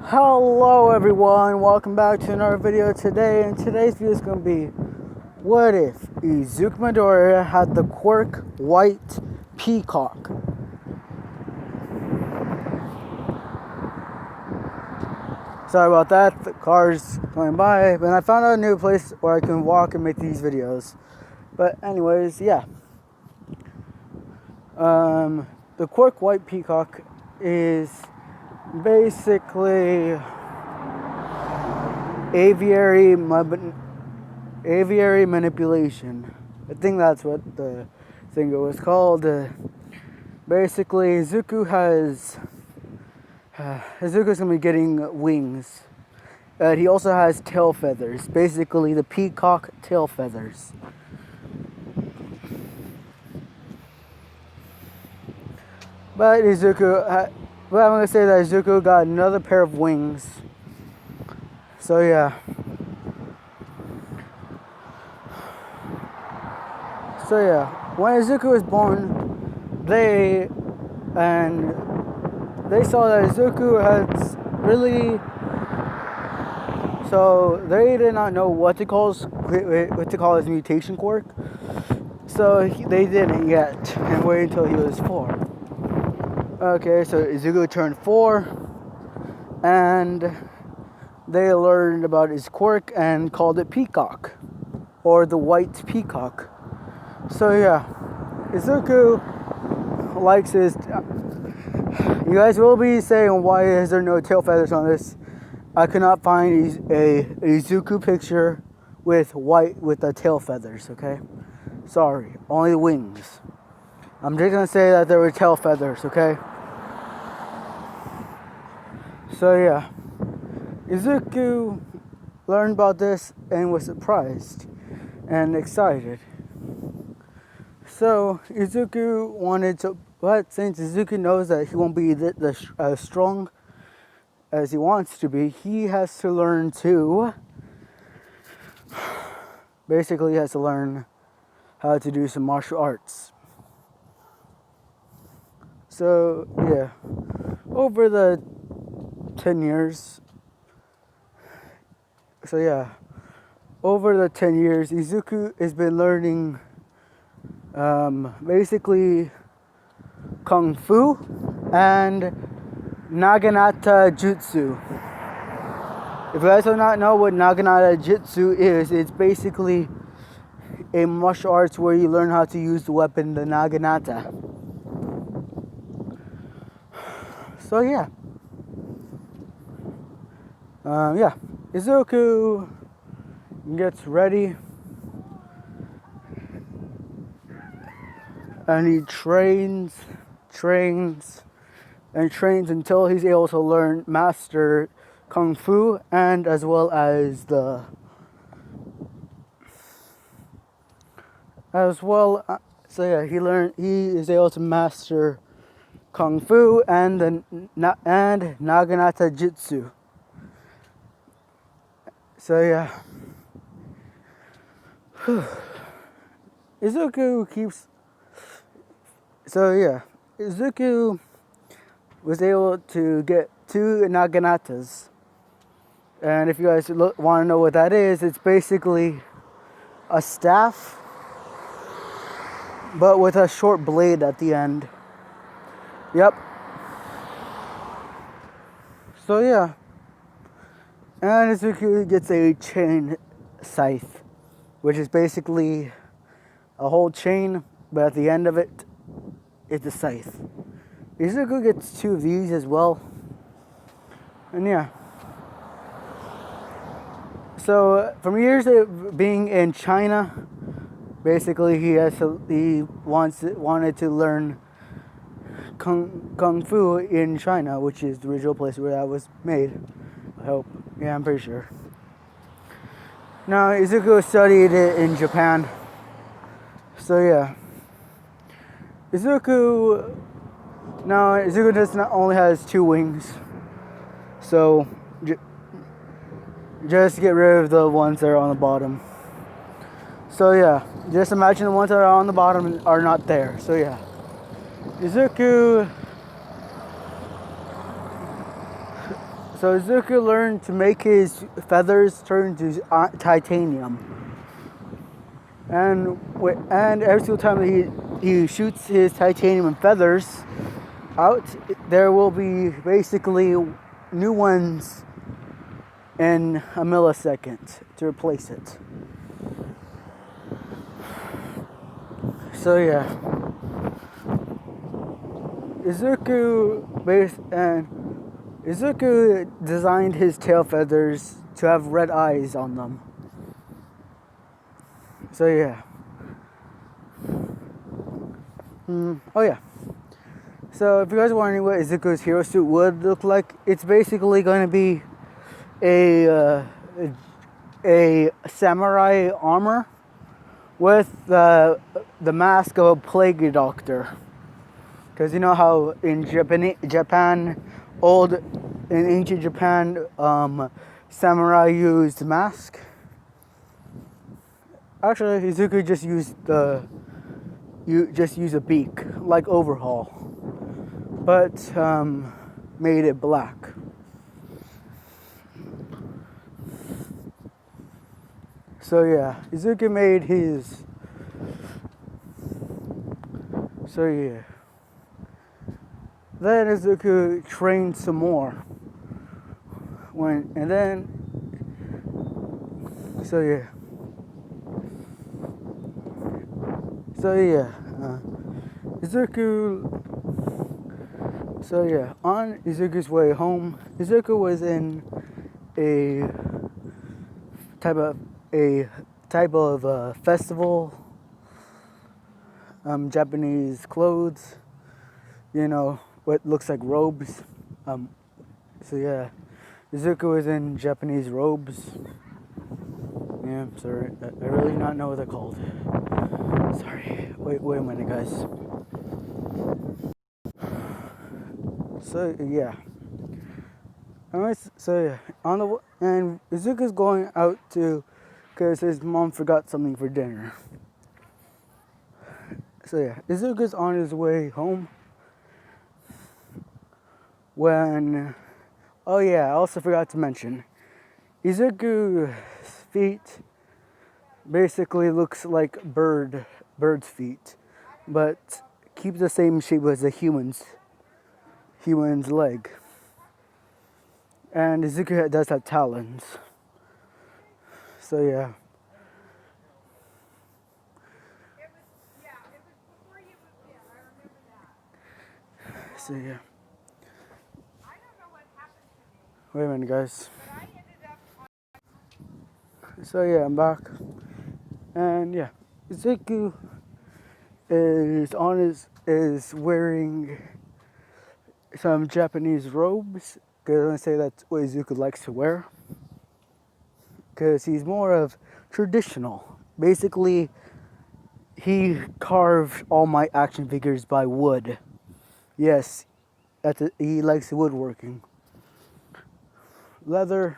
Hello everyone, welcome back to another video today, and today's video is going to be what if Izuku Midoriya had the Quirk white peacock. Sorry about that, the car's going by, but I found out a new place where I can walk and make these videos. But anyways, yeah. The Quirk white peacock is basically aviary manipulation. I think that's what the thing was called. Basically, Izuku's gonna be getting wings. He also has tail feathers. Basically, the peacock tail feathers. But I'm gonna say that Izuku got another pair of wings. So yeah. When Izuku was born, they saw that Izuku had really. So they did not know what to call his mutation quirk. So they didn't yet, and wait until he was 4. Okay, so Izuku turned 4, and they learned about his quirk and called it Peacock, or the white peacock. So yeah, Izuku likes his. You guys will be saying, why is there no tail feathers on this? I could not find a Izuku picture with the tail feathers. Okay, sorry, only wings. I'm just gonna say that there were tail feathers. Okay. So yeah, Izuku learned about this and was surprised and excited. So Izuku wanted to, but since Izuku knows that he won't be as strong as he wants to be, he has to learn to. Basically, he has to learn how to do some martial arts. So yeah, over the 10 years. So yeah, over the 10 years, Izuku has been learning basically Kung Fu and Naginata Jutsu. If you guys do not know what Naginata Jutsu is, it's basically a martial arts where you learn how to use the weapon, the Naginata. So yeah. Izuku gets ready and he trains until he's able to master Kung Fu and as well as he is able to master Kung Fu and Naginata Jutsu. So yeah, Izuku was able to get 2 Naginatas, and if you guys want to know what that is, it's basically a staff, but with a short blade at the end. Yep. So yeah. And Izuku gets a chain scythe, which is basically a whole chain, but at the end of it, it's a scythe. Izuku gets 2 of these as well. And yeah. So from years of being in China, basically he wanted to learn Kung Fu in China, which is the original place where that was made. I hope. Yeah, I'm pretty sure. Now, Izuku studied it in Japan. So yeah. Izuku just not only has 2 wings. So just get rid of the ones that are on the bottom. So yeah, just imagine the ones that are on the bottom are not there. So yeah. Izuku So Izuku learned to make his feathers turn to titanium. And every single time that he shoots his titanium feathers out, there will be basically new ones in a millisecond to replace it. So yeah, Izuku designed his tail feathers to have red eyes on them. So yeah. Oh yeah. So if you guys are wondering what Izuku's hero suit would look like, it's basically going to be a samurai armor with the mask of a plague doctor. Because you know how in ancient Japan, samurai used mask. Actually, Izuku just used a beak like Overhaul, but made it black. So yeah, Izuku made his. So yeah. Then Izuku trained some more. So yeah. On Izuku's way home, Izuku was in a type of festival. Japanese clothes, you know, what looks like robes. So yeah, Izuku was in Japanese robes. Yeah, sorry, I really do not know what they're called. Sorry, wait a minute, guys. So yeah, and Izuku's going out because his mom forgot something for dinner. So yeah, Izuku's on his way home when, oh yeah, I also forgot to mention, Izuku's feet basically looks like bird's feet, but keep the same shape as a human's leg. And Izuku does have talons. So yeah. So yeah. Wait a minute, guys. So yeah, I'm back. And yeah, Izuku is wearing some Japanese robes, because I say that's what Izuku likes to wear, because he's more of traditional. Basically, he carved all my action figures by wood. Yes, he likes woodworking, leather,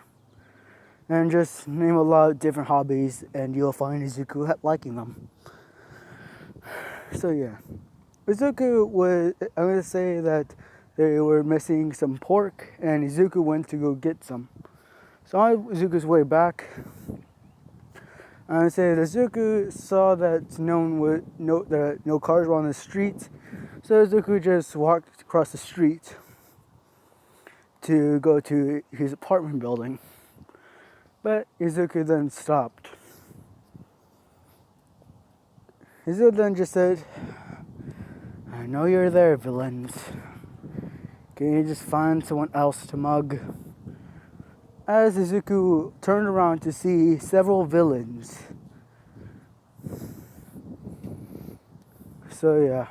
and just name a lot of different hobbies, and you'll find Izuku liking them. So yeah, Izuku was, I'm going to say that they were missing some pork, and Izuku went to go get some. So on Izuku's way back, I'm going to say that Izuku saw that no cars were on the street, so Izuku just walked across the street to go to his apartment building. But Izuku then stopped. Izuku then just said, "I know you're there, villains. Can you just find someone else to mug?" As Izuku turned around to see several villains. So yeah.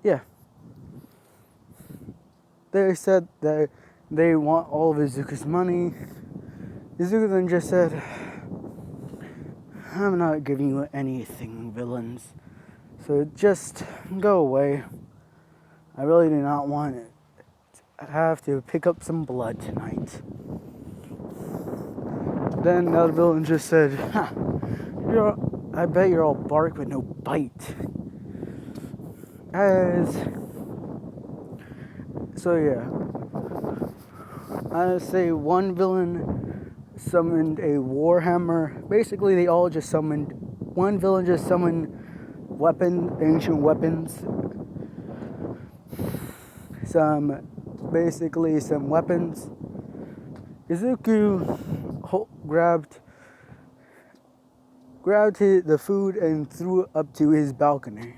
Yeah. They said that they want all of Izuku's money. Izuku then just said, "I'm not giving you anything, villains. So just go away. I really do not want it. I have to pick up some blood tonight." Then the other villain just said, I bet you're all bark with no bite. As So yeah, I say one villain summoned a warhammer. Basically, they all just summoned. One villain just summoned ancient weapons. Some weapons. Izuku grabbed the food and threw it up to his balcony.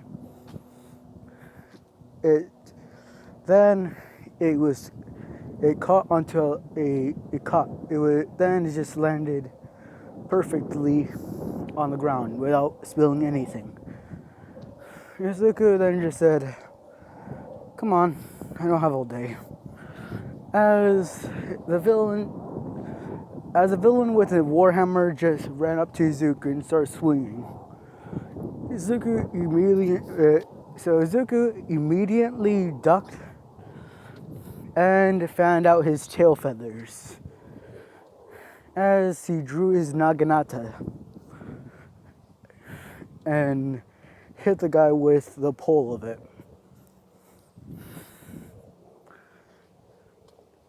It then it caught onto then it just landed perfectly on the ground without spilling anything. Izuku then just said, "Come on, I don't have all day." As the villain with a warhammer just ran up to Izuku and started swinging. Izuku immediately ducked and fanned out his tail feathers as he drew his naginata and hit the guy with the pole of it.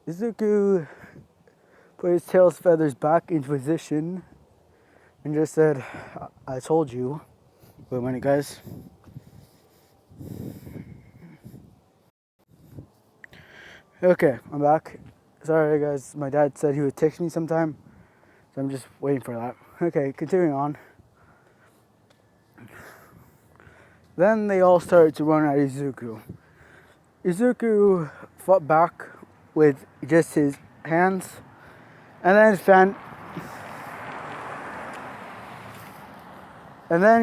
Izuku put his tail's feathers back into position and just said, "I told you." Wait a minute, guys. Okay, I'm back. Sorry, guys. My dad said he would text me sometime, so I'm just waiting for that. Okay, continuing on. Then they all started to run at Izuku. Izuku fought back with just his hands, and then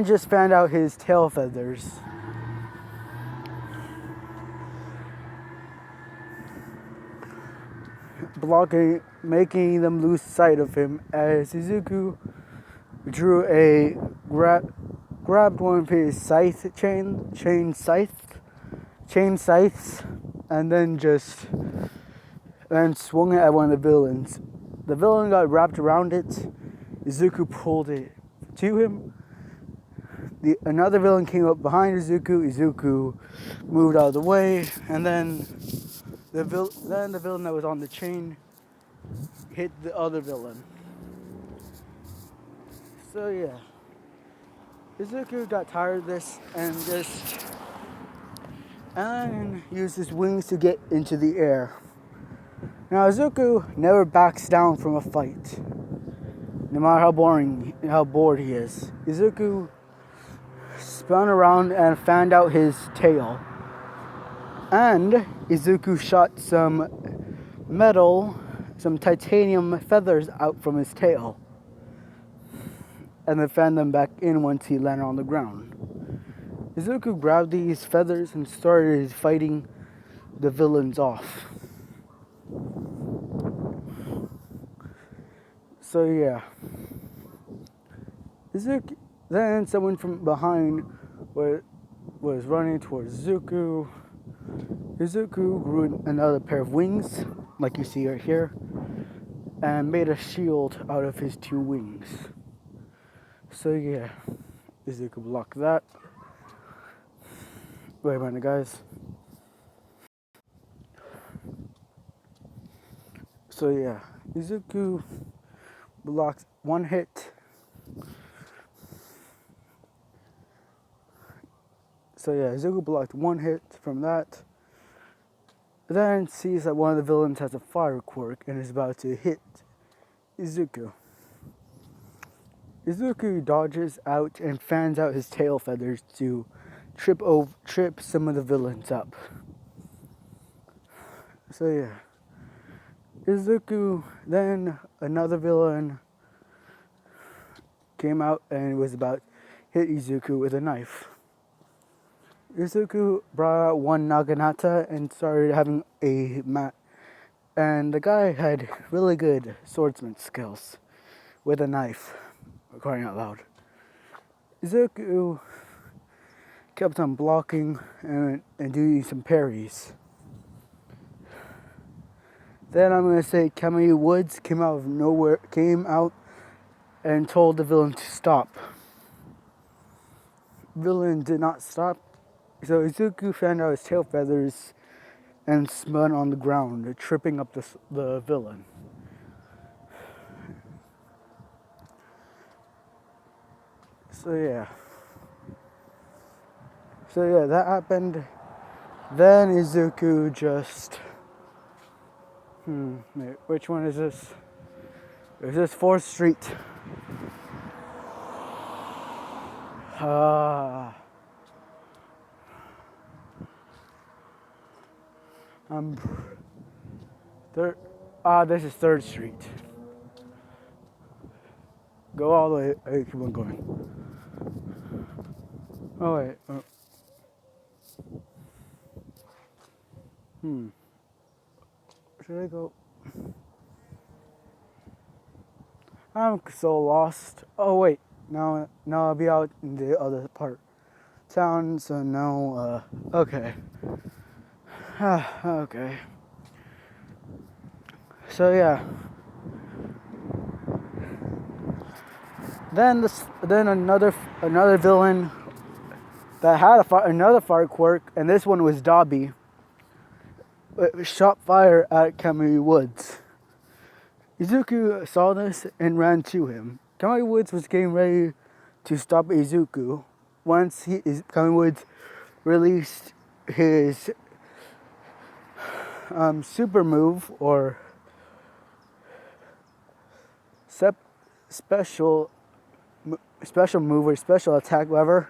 just fanned out his tail feathers. Making them lose sight of him as Izuku grabbed one of his chain scythes, and then swung it at one of the villains. The villain got wrapped around it. Izuku pulled it to him. Another villain came up behind Izuku. Izuku moved out of the way, and then the villain that was on the chain hit the other villain. So yeah, Izuku got tired of this and used his wings to get into the air. Now Izuku never backs down from a fight, no matter how bored he is. Izuku spun around and fanned out his tail. And Izuku shot some titanium feathers out from his tail. And then fanned them back in once he landed on the ground. Izuku grabbed these feathers and started fighting the villains off. So yeah. Then someone from behind was running towards Izuku. Izuku grew another pair of wings, like you see right here, and made a shield out of his two wings. So yeah, Izuku blocked that. Wait a minute, guys. So yeah, Izuku blocked one hit. So yeah, Izuku blocked one hit from that. Then sees that one of the villains has a fire quirk and is about to hit Izuku. Izuku dodges out and fans out his tail feathers to trip some of the villains up. So yeah. Izuku, then another villain came out and was about to hit Izuku with a knife. Izuku brought out one naginata and started having a mat. And the guy had really good swordsman skills with a knife, crying out loud. Izuku kept on blocking and doing some parries. Then I'm going to say Kamayu Woods came out and told the villain to stop. Villain did not stop. So Izuku found out his tail feathers and spun on the ground, tripping up the villain. So yeah. That happened. Then Izuku just... wait, which one is this? Is this 4th Street? Third. This is 3rd Street. Go all the way. Hey, keep on going. Oh wait. Should I go? I'm so lost. Oh wait. No, I'll be out in the other part town. So now, okay. Okay. So yeah. Then another villain that had another fire quirk, and this one was Dobby. Shot fire at Kamui Woods. Izuku saw this and ran to him. Kamui Woods was getting ready to stop Izuku once Kamui Woods released his super move or special move or special attack, whatever.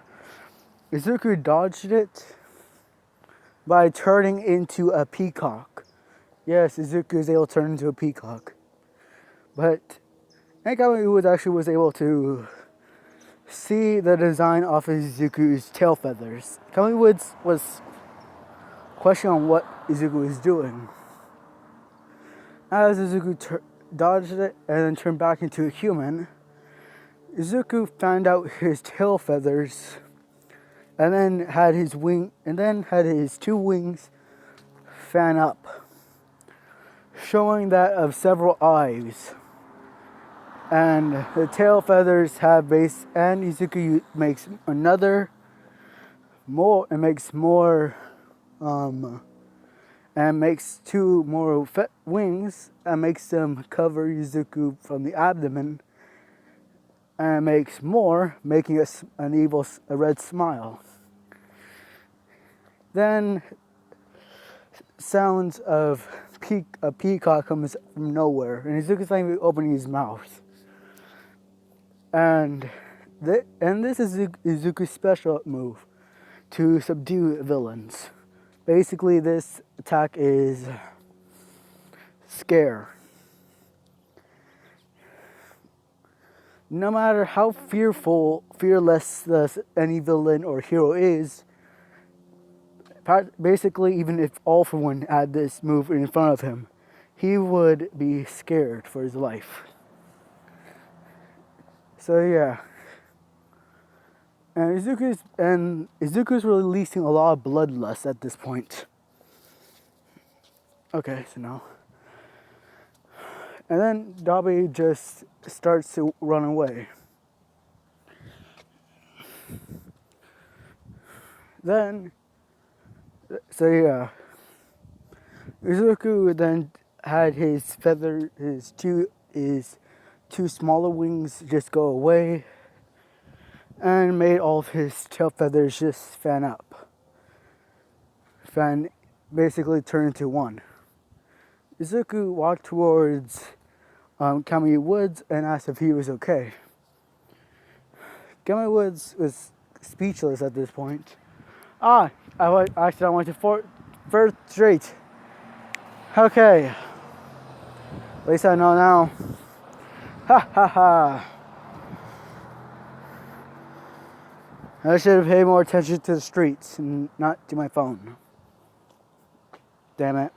Izuku dodged it by turning into a peacock. Yes, Izuku is able to turn into a peacock. But Kamui Woods actually was able to see the design off of Izuku's tail feathers. Kamui Woods was questioning on what Izuku was doing. As Izuku dodged it and then turned back into a human, Izuku found out his tail feathers and then had his 2 wings fan up, showing that of several eyes. And the tail feathers have base, and Izuku makes and makes 2 more wings and makes them cover Izuku from the abdomen, and makes more, making a red smile. Then sounds of a peacock comes from nowhere, and Izuku's not even opening his mouth. And this is Izuku's special move to subdue villains. Basically, this attack is scare. No matter how fearless any villain or hero is, basically, even if All For One had this move in front of him, he would be scared for his life. So yeah. And Izuku's releasing a lot of bloodlust at this point. Okay, so now. And then Dobby just starts to run away. Izuku then had his two smaller wings just go away, and made all of his tail feathers just fan up. Basically turn into 1. Izuku walked towards Kamui Woods and asked if he was okay. Kamui Woods was speechless at this point. I went to 4th Street. Okay. At least I know now. Ha ha ha. I should have paid more attention to the streets and not to my phone. Damn it.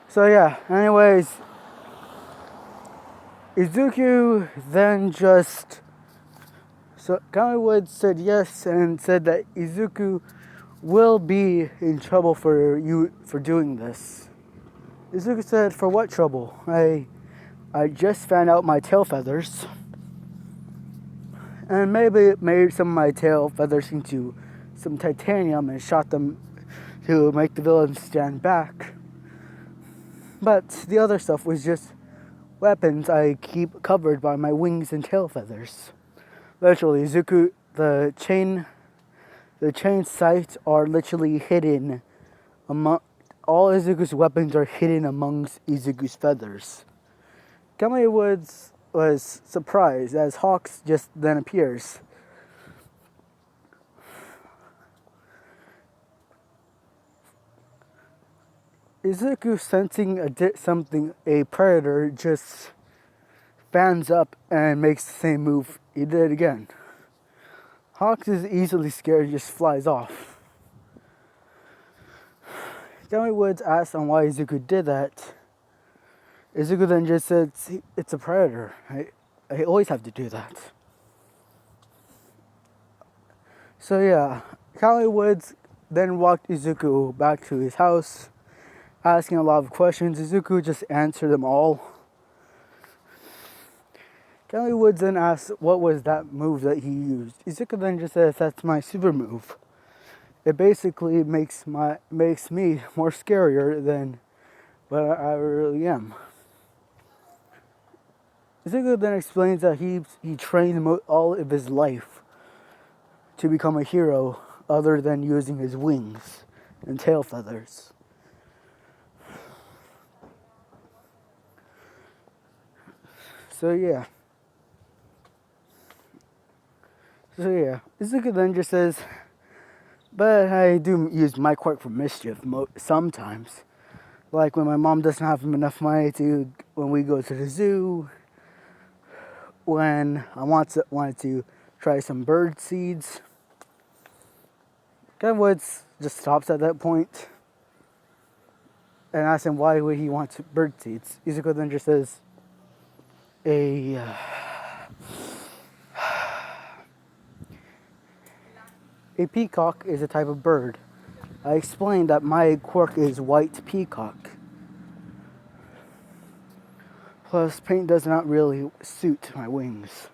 So yeah, anyways, Izuku then Kamui Woods said yes and said that Izuku will be in trouble for doing this. Izuku said, for what trouble? I just found out my tail feathers, and maybe it made some of my tail feathers into some titanium and shot them to make the villains stand back. But the other stuff was just weapons I keep covered by my wings and tail feathers. Literally, Izuku, the chain sights are literally hidden among all Izuku's weapons are hidden amongst Izuku's feathers. Kamui Woods was surprised as Hawks just then appears. Izuku, sensing a predator, just fans up and makes the same move he did again. Hawks is easily scared and just flies off. Kamui Woods asks on why Izuku did that. Izuku then just said, it's a predator. I always have to do that. So yeah, Kamui Woods then walked Izuku back to his house, asking a lot of questions. Izuku just answered them all. Kamui Woods then asked what was that move that he used. Izuku then just says, that's my super move. It basically makes me more scarier than what I really am. Izuku then explains that he trained all of his life to become a hero other than using his wings and tail feathers. So yeah, Izuku then just says, but I do use my quirk for mischief sometimes. Like when my mom doesn't have enough money when we go to the zoo, when I wanted to try some bird seeds. Ken Woods just stops at that point and asks him why would he want bird seeds. Izuku then just says, a peacock is a type of bird. I explained that my quirk is white peacock. Plus, paint does not really suit my wings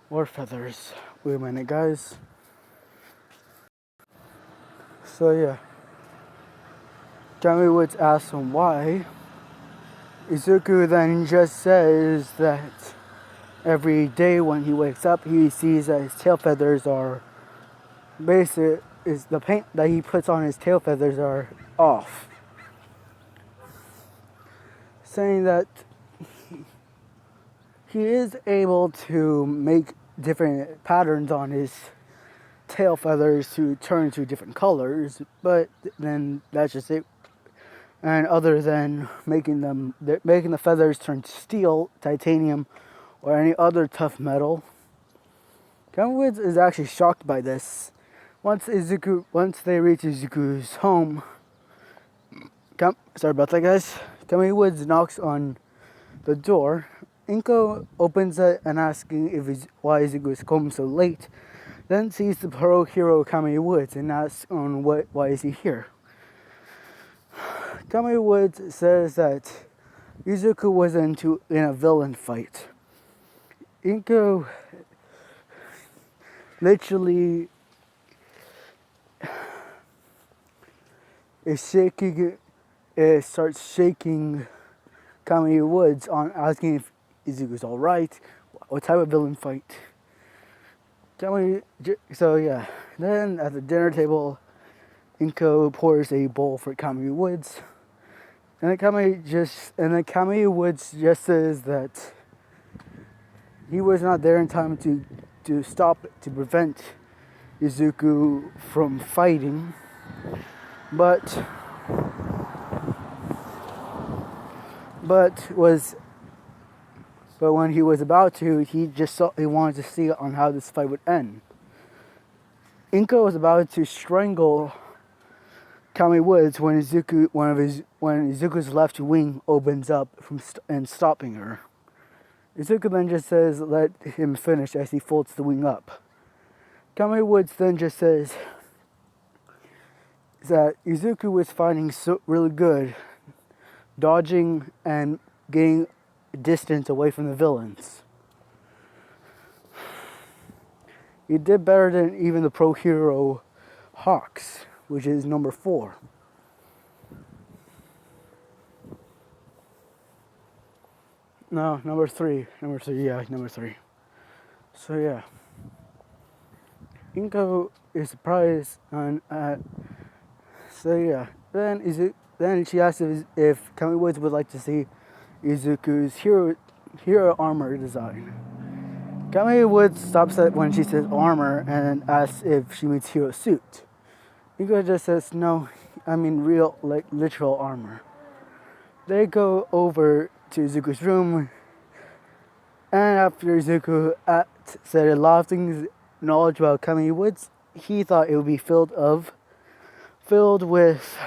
or feathers. Wait a minute, guys. So yeah, Kamui Woods asks him why. Izuku then just says that every day when he wakes up, he sees that his tail feathers are the paint that he puts on his tail feathers are off. Saying that he is able to make different patterns on his tail feathers to turn to different colors, but then that's just it. And other than making the feathers turn to steel, titanium, or any other tough metal, Kamui Woods is actually shocked by this. Once they reach Izuku's home, sorry about that, guys. Kamui Woods knocks on the door. Inko opens it and asking why Izuku is home so late. Then sees the pro hero Kamui Woods and asks on why is he here. Kamui Woods says that Izuku was in a villain fight. Inko literally starts shaking Kamui Woods on asking if Izuku's alright, what type of villain fight. So yeah, then at the dinner table, Inko pours a bowl for Kamui Woods, and then Kamui Woods just says that he was not there in time to prevent Izuku from fighting, but when he was about to, he wanted to see on how this fight would end. Inko was about to strangle Kamui Woods when Izuku's left wing opens up and stopping her. Izuku then just says, let him finish as he folds the wing up. Kamui Woods then just says that Izuku was fighting really good, dodging and getting distance away from the villains. He did better than even the pro hero Hawks, which is number 4. No, number three. Yeah, number three. So yeah, Inko is surprised on. So yeah, then she asked if Kami Woods would like to see Izuku's hero armor design. Kami Woods stops at when she says armor and asks if she means hero suit. Inko just says no, I mean real, like literal armor. They go over to Izuku's room, and after Izuku said a lot of things, knowledge about Kami Woods, he thought it would be filled with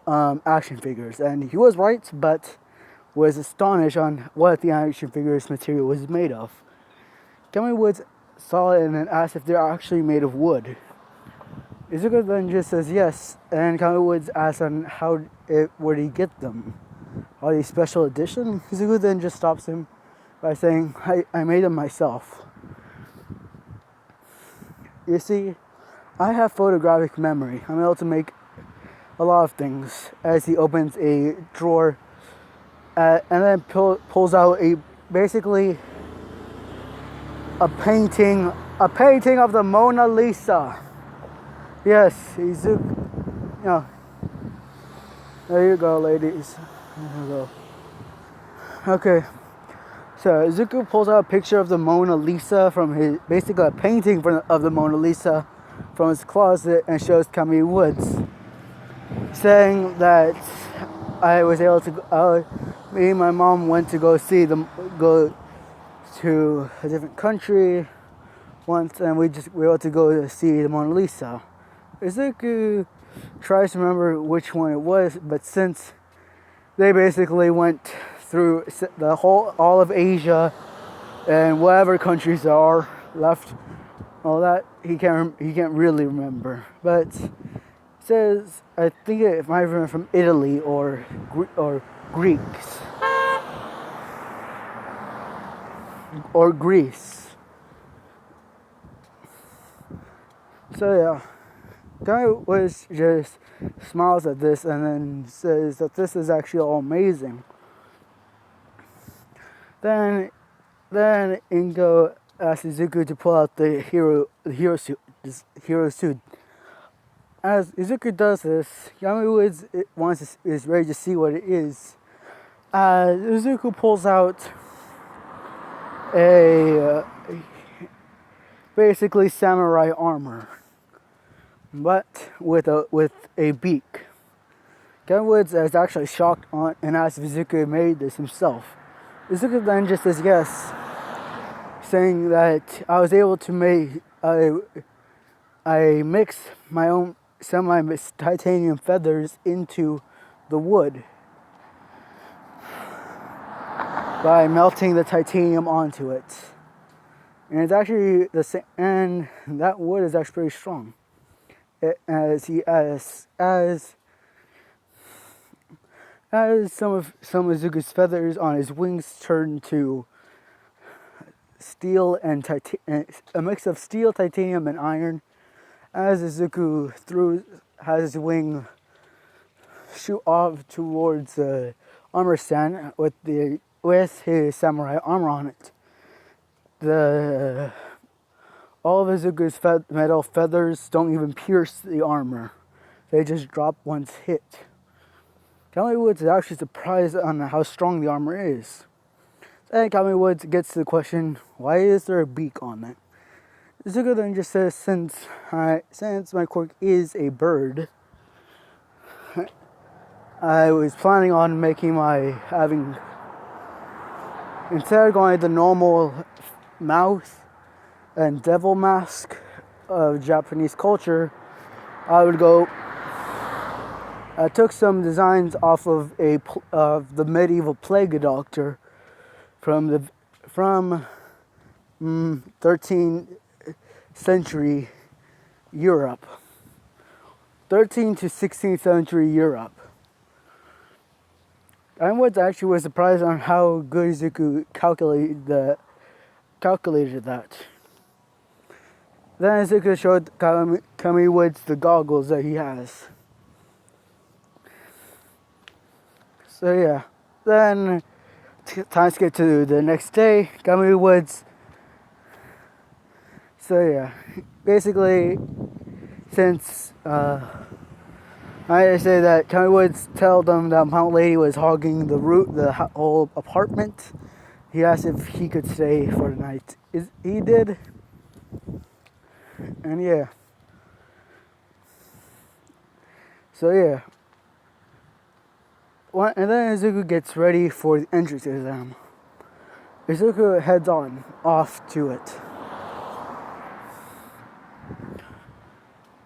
action figures, and he was right, but was astonished on what the action figures material was made of. Kami Woods saw it and then asked if they're actually made of wood. Izuku then just says yes, and Kami Woods asks on where did he get them? Are they special edition? Izuku then just stops him by saying, I made them myself. You see, I have photographic memory. I'm able to make a lot of things. As he opens a drawer and then pulls out basically a painting of the Mona Lisa. Yes, Izuku. Yeah. There you go, ladies. There you go. Okay. So Izuku pulls out a picture of the Mona Lisa basically a painting of the Mona Lisa from his closet and shows Kami Woods, saying that me and my mom went to go to a different country once, and we were able to go to see the Mona Lisa. Izuku tries to remember which one it was, but since they basically went through all of Asia and whatever countries there are left, all that he can't really remember. But it says I think it might have been from Italy or Greeks or Greece. So yeah. Guy was just smiles at this and then says that this is actually all amazing. Then Ingo asks Izuku to pull out the hero suit. As Izuku does this, Yamaru is ready to see what it is. Izuku pulls out a basically samurai armor, but with a beak. Kevin Woods is actually shocked and asks if Izuku made this himself. Izuku then just says yes, saying that I was able to make I mixed my own titanium feathers into the wood by melting the titanium onto it. And it's actually the same, and that wood is actually pretty strong. As some of Izuku's feathers on his wings turn to steel and a mix of steel, titanium, and iron, as Izuku has his wing shoot off towards the armor stand with his samurai armor on it. All of Izuku's metal feathers don't even pierce the armor; they just drop once hit. Kami Woods is actually surprised on how strong the armor is. And Kami Woods gets to the question, why is there a beak on it? Izuku then just says, since my quirk is a bird, I was planning on instead of going the normal mouth and devil mask of Japanese culture, I took some designs off of the medieval plague doctor from 13th century Europe. 13th to 16th century Europe. I was surprised on how good Izuku calculated that. Then Izuku showed Kami Woods the goggles that he has. So yeah, then time skip to the next day, Kamui Woods. So yeah, basically, since I say that Kamui Woods told them that Mount Lady was hogging the whole apartment, he asked if he could stay for the night. He did, and yeah. So yeah. And then Izuku gets ready for the entrance exam. Izuku heads off to it.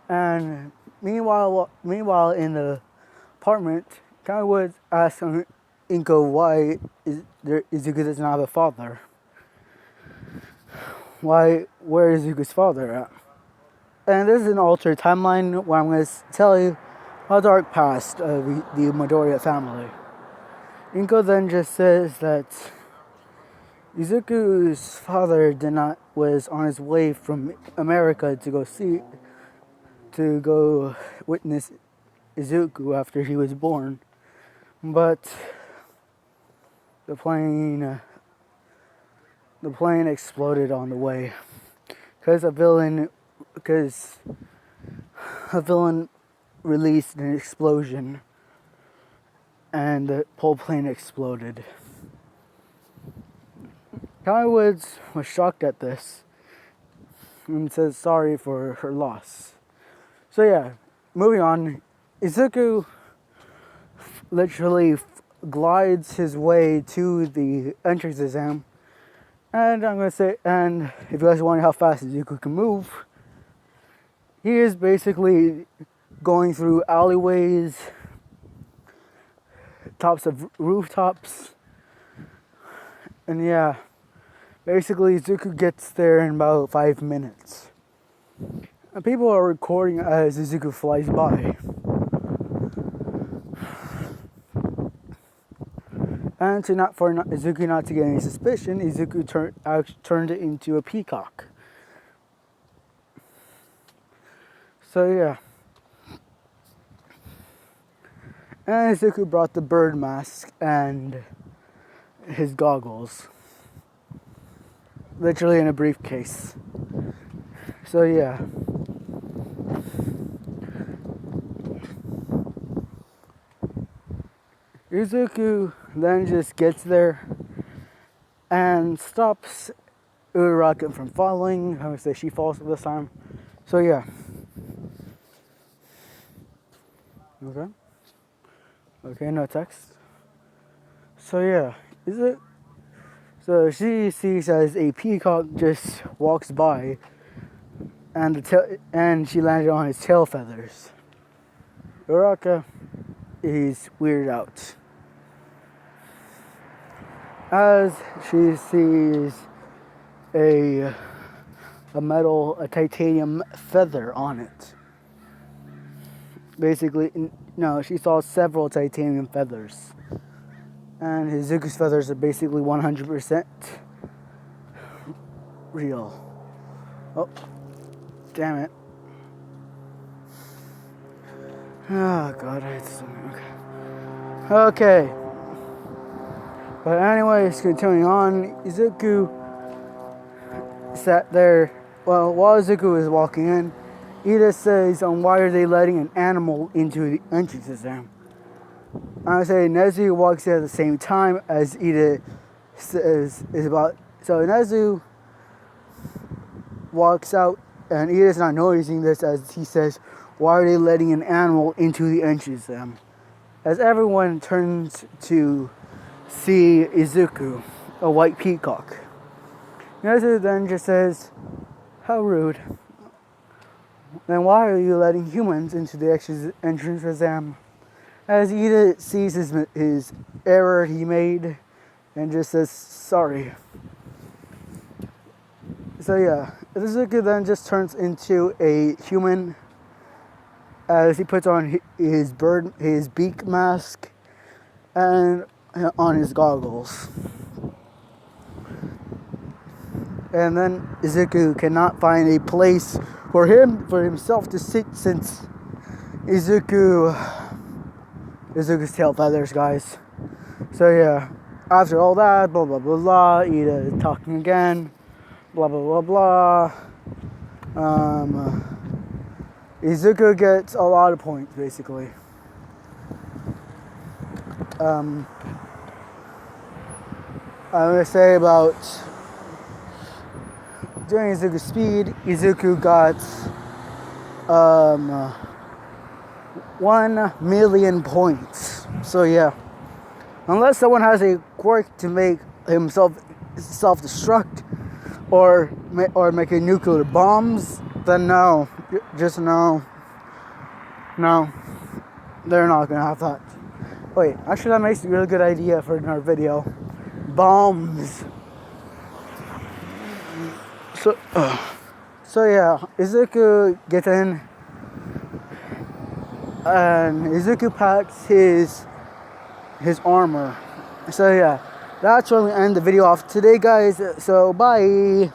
And meanwhile in the apartment, Kamui Woods asks Inko why Izuku does not have a father. Where is Izuku's father at? And this is an altered timeline where I'm going to tell you a dark past of the Midoriya family. Inko then just says that Izuku's father was on his way from America to go witness Izuku after he was born, but the plane exploded on the way because a villain released an explosion and the whole plane exploded. Kamui Woods was shocked at this and says sorry for her loss. So yeah, moving on, Izuku literally glides his way to the entrance exam, and and if you guys wonder how fast Izuku can move, he is basically going through alleyways, tops of rooftops, and yeah, basically Izuku gets there in about 5 minutes. And people are recording as Izuku flies by. And for Izuku not to get any suspicion, Izuku turned it into a peacock. So yeah. And Izuku brought the bird mask and his goggles. Literally in a briefcase. So yeah. Izuku then just gets there and stops Uraraka from falling. I would say she falls this time. So yeah. Okay, no text. So yeah, so she sees as a peacock just walks by, and she landed on his tail feathers. Uraraka is weirded out as she sees a titanium feather on it. Basically, no, she saw several titanium feathers. And Izuku's feathers are basically 100% real. Oh, damn it. Oh, God, I hate something. Okay. But anyways, continuing on, Izuku sat there. Well, while Izuku was walking in, Ida says, why are they letting an animal into the entrance exam? I would say Nezu walks in at the same time as Ida says is about. So Nezu walks out, and Ida's not noticing this as he says, why are they letting an animal into the entrance exam? As everyone turns to see Izuku, a white peacock. Nezu then just says, how rude. Then why are you letting humans into the entrance exam? As Ida sees his error he made and just says sorry. So yeah, Izuku then just turns into a human as he puts on his beak mask and on his goggles. And then Izuku cannot find a place for himself to sit since Izuku's tail feathers, guys. So yeah, After all that, blah blah blah blah, Ida is talking again, blah blah blah blah. Izuku gets a lot of points basically. I'm gonna say about during Izuku's speed, Izuku got 1,000,000 points. So yeah, unless someone has a quirk to make himself self-destruct or make a nuclear bombs, then no, just no, they're not gonna have that. Wait, actually that makes a really good idea for another video. Bombs. So yeah, Izuku gets in, and Izuku packs his armor. So yeah, that's where we end the video off today, guys. So bye.